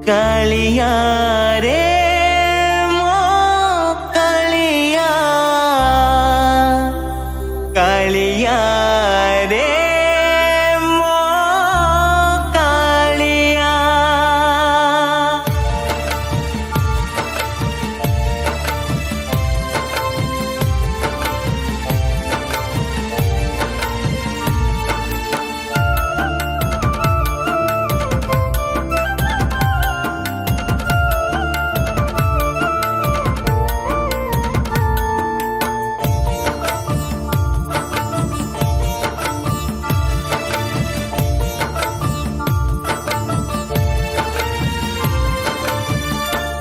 কালিয়া রে মো কালিয়া, কালিয়া রে মো কালিয়া।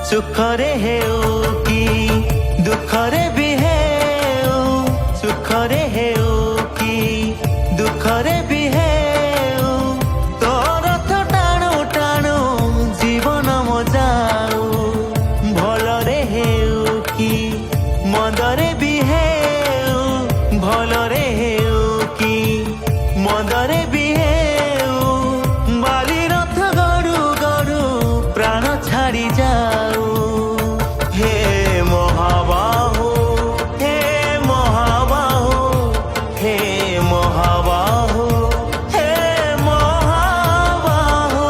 সুখরে হেউ কি দুঃখরে বি হেউ, সুখরে হেউ কি দুঃখরে বি হেউ, তোর রথ টাণু টাণু জীবন মজাউ। ভলরে হেউ কি মন্দরে বি হেউ, ভলরে হেউ কি মন্দরে বি হেউ, বালি রথ গড়ু গড়ু প্রাণ ছাড়ি যাও। হে মহাবাহু, হে মহাবাহু, হে মহাবাহু, হে মহাবাহু।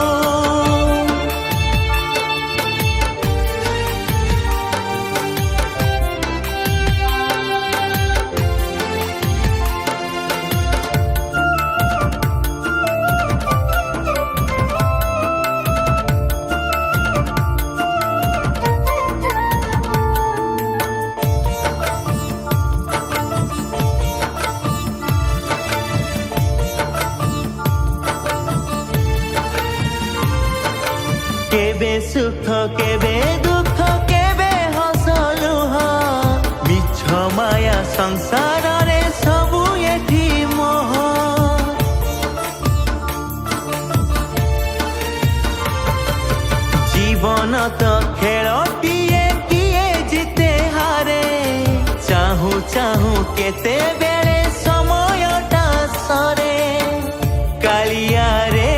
কেবে সুখ কেবে দুঃখ কেবে হস লুহ, মিছ মায়া সংসারে সবু এঠি মোহ। জীবন তো খেলটিয়ে কিয়ে জিতে হারে, চাহু চাহু কেতেবেলে সময়টা সরে। কালিয়া রে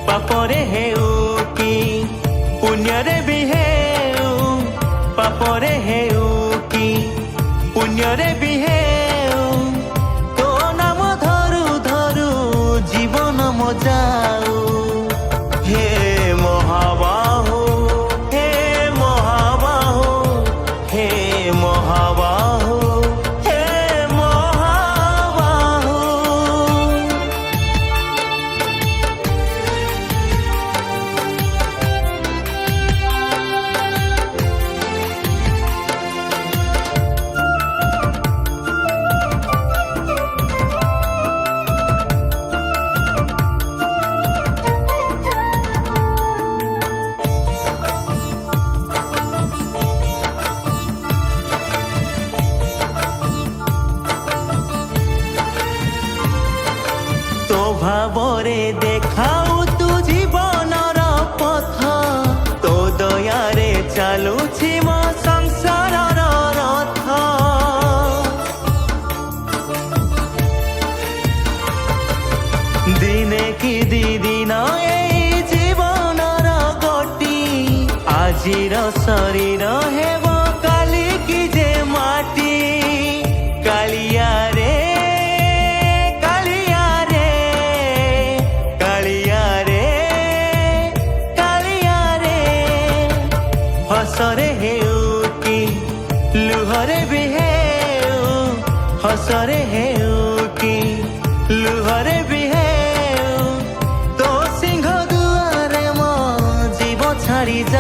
পাপরে হেউ কি পুণ্যরে বি হেউ, পাপরে হেউ কি পুণ্যরে বি হেউ, তো নাম ধরু ধরু জীবন মজাউ। হে মহাবাহু, হে মহাবাহু, হে মহাবাহু, হে মহাবাহু। তো ভাবরে দেখাও তু জীবনর পথ, তো দয়ারে চালুছি মো সংসারর রথ। দিনে কি দিদিন এই জীবনর গতি, আজির শরীর হেব কালি কি যে মাটি। কালিয়া রে কালিয়া রে, কালিয়া রে কালিয়া রে, হসরে হেউ কি লুহরে বি হেউ, হসরে হেউ কি লুহরে বি হেউ, তো সিংহ দুয়ারে মো জীব ছাড়ি যা।